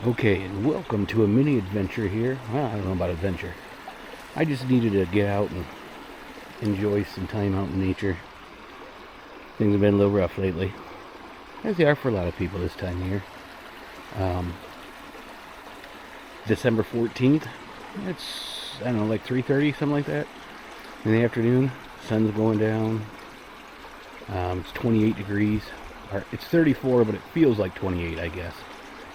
Okay, and welcome to a mini adventure here. Well, I don't know about adventure. I just needed to get out and enjoy some time out in nature. Things have been a little rough lately, as they are for a lot of people this time of year. December 14th, it's, I don't know, like 3:30, something like that, in the afternoon. Sun's going down. It's 28 degrees. Or it's 34, but it feels like 28, I guess.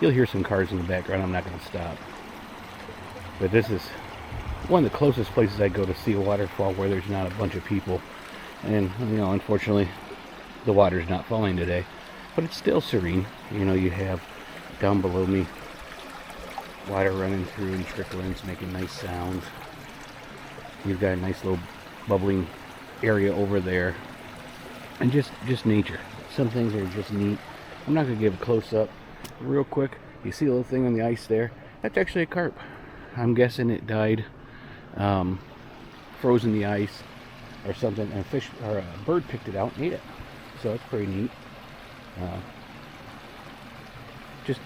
You'll hear some cars in the background. I'm not going to stop. But this is one of the closest places I go to see a waterfall where there's not a bunch of people. And, you know, unfortunately, the water's not falling today. But it's still serene. You know, you have down below me water running through and trickling. It's making nice sounds. You've got a nice little bubbling area over there. And just nature. Some things are just neat. I'm not going to give a close-up. Real quick, you see a little thing on the ice there? That's actually a carp. I'm guessing it died, frozen the ice or something, and a fish or a bird picked it out and ate it. So it's pretty neat. Just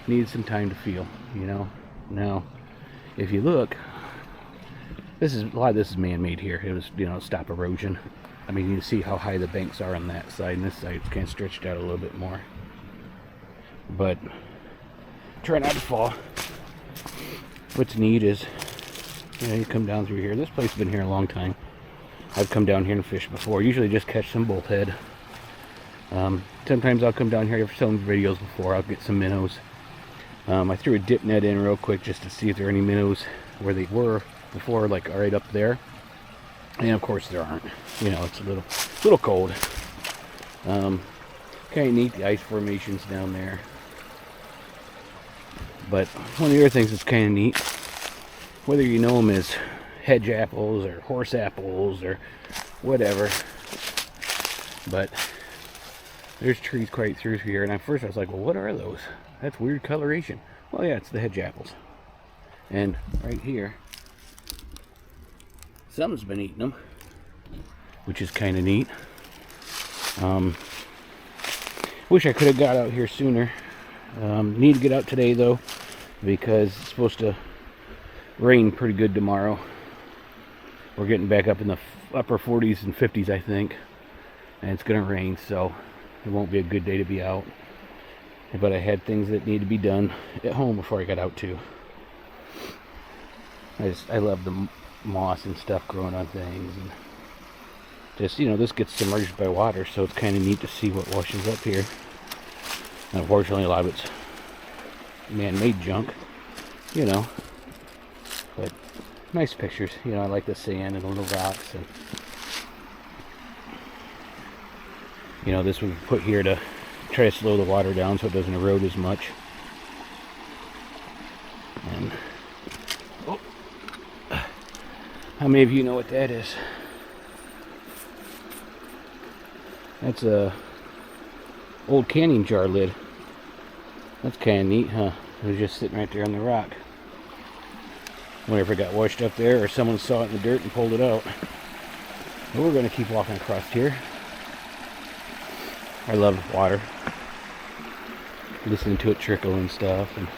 needed some time to feel, you know. Now, if you look, a lot of this is man-made here. It was, you know, stop erosion. I mean, you see how high the banks are on that side, and this side it's kind of stretched out a little bit more. But try not to fall. What's neat is, you know, you come down through here. This place has been here a long time. I've come down here and fished before. Usually just catch some bullhead. Sometimes I'll come down here. I've shown videos before. I'll get some minnows. I threw a dip net in real quick just to see if there are any minnows where they were before, like right up there. And of course there aren't. You know, it's a little cold. Kind of neat, the ice formations down there. But one of the other things that's kind of neat, whether you know them as hedge apples or horse apples or whatever, but there's trees quite through here. And at first I was like, well, what are those? That's weird coloration. Well, yeah, it's the hedge apples. And right here, something's been eating them, which is kind of neat. Wish I could have got out here sooner. Need to get out today though, because it's supposed to rain pretty good tomorrow. We're getting back up in the upper 40s and 50s, I think, and it's gonna rain, so it won't be a good day to be out. But I had things that need to be done at home before I got out too. I love the moss and stuff growing on things, and just, you know, this gets submerged by water, so it's kind of neat to see what washes up here. Unfortunately, a lot of it's man-made junk, you know, but nice pictures. You know, I like the sand and the little rocks, and you know, this we put here to try to slow the water down so it doesn't erode as much. And oh, how many of you know what that is? That's a old canning jar lid. That's kind of neat, huh? It was just sitting right there on the rock. Wonder if it got washed up there or someone saw it in the dirt and pulled it out. But we're going to keep walking across here. I love water. Listening to it trickle and stuff. And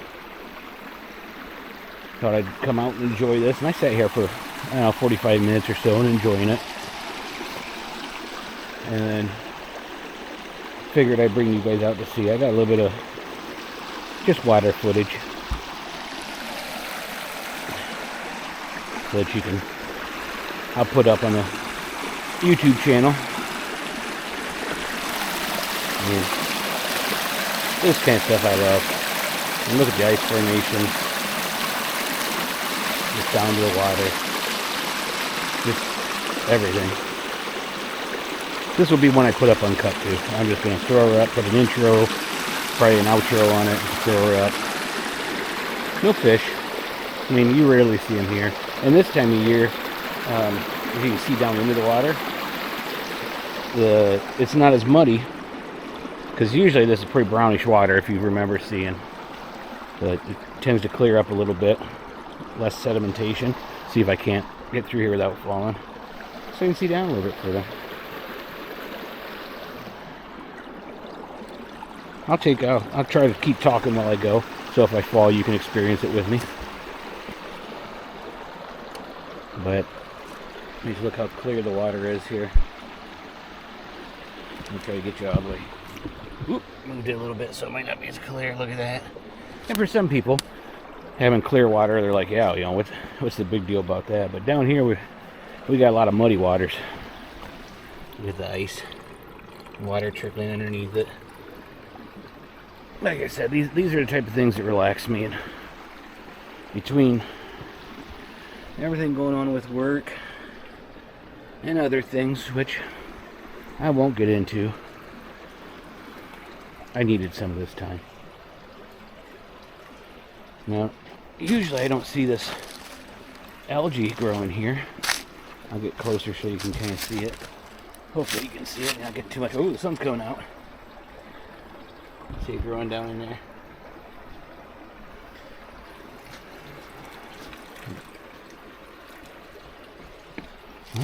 thought I'd come out and enjoy this. And I sat here for, I don't know, 45 minutes or so and enjoying it. And then figured I'd bring you guys out to see. I got a little bit of just water footage so that you can, I'll put up on the YouTube channel. And this kind of stuff I love. And look at the ice formation, just down to the water, just everything. This will be one I put up uncut too. I'm just going to throw her up, put an intro, probably an outro on it, and throw her up. No fish. I mean, you rarely see them here. And this time of year, as you can see down into the water, it's not as muddy, because usually this is pretty brownish water, if you remember seeing. But it tends to clear up a little bit, less sedimentation. See if I can't get through here without falling. So you can see down a little bit further. I'll try to keep talking while I go. So if I fall, you can experience it with me. But just look how clear the water is here. I'll try to get you all the way. Oop, moved it a little bit so it might not be as clear. Look at that. And for some people, having clear water, they're like, yeah, you know, what's the big deal about that? But down here, we got a lot of muddy waters. With the ice, water trickling underneath it. Like I said, these are the type of things that relax me. And between everything going on with work and other things, which I won't get into, I needed some of this time. Now, usually I don't see this algae growing here. I'll get closer so you can kind of see it. Hopefully you can see it and not get too much. Oh, the sun's coming out. See it growing down in there.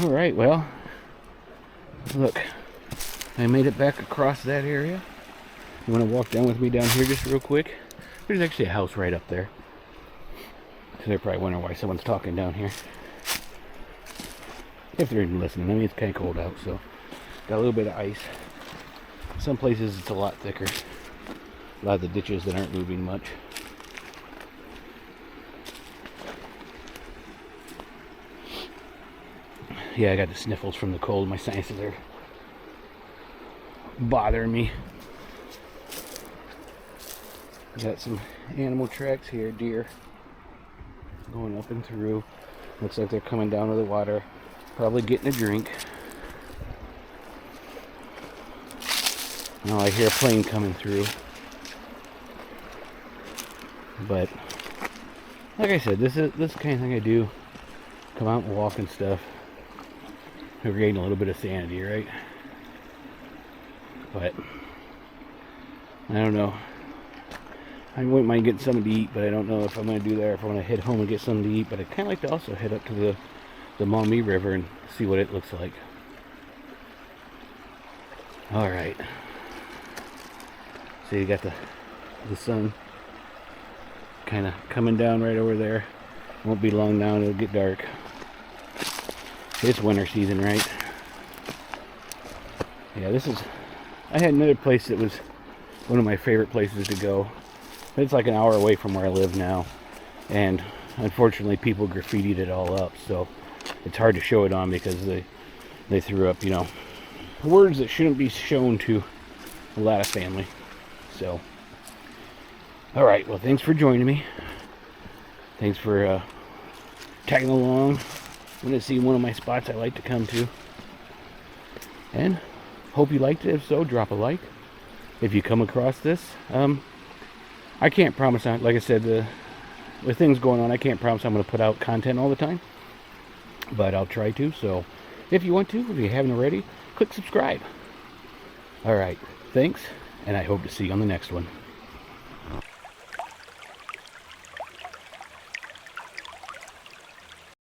Alright, well, look, I made it back across that area. You want to walk down with me down here just real quick? There's actually a house right up there. So they're probably wondering why someone's talking down here. If they're even listening. I mean, it's kind of cold out, so got a little bit of ice. Some places it's a lot thicker. A lot of the ditches that aren't moving much. Yeah, I got the sniffles from the cold. My sinuses are bothering me. Got some animal tracks here, deer going up and through. Looks like they're coming down to the water, probably getting a drink. Now I hear a plane coming through. But like I said, this is the kind of thing I do. Come out and walk and stuff. We're gaining a little bit of sanity, right? But I don't know. I wouldn't mind getting something to eat, but I don't know if I'm going to do that or if I want to head home and get something to eat. But I'd kind of like to also head up to the Maumee River and see what it looks like. Alright. So you got the sun kind of coming down right over there. Won't be long now and it'll get dark. It's winter season, right? Yeah, I had another place that was one of my favorite places to go. It's like an hour away from where I live now. And unfortunately people graffitied it all up, so it's hard to show it on because they threw up, you know, words that shouldn't be shown to a lot of family. So, alright, well, thanks for joining me. Thanks for tagging along. I'm going to see one of my spots I like to come to. And hope you liked it. If so, drop a like. If you come across this, I can't promise, like I said, with things going on, I can't promise I'm going to put out content all the time. But I'll try to. So if you want to, if you haven't already, click subscribe. Alright, thanks. And I hope to see you on the next one.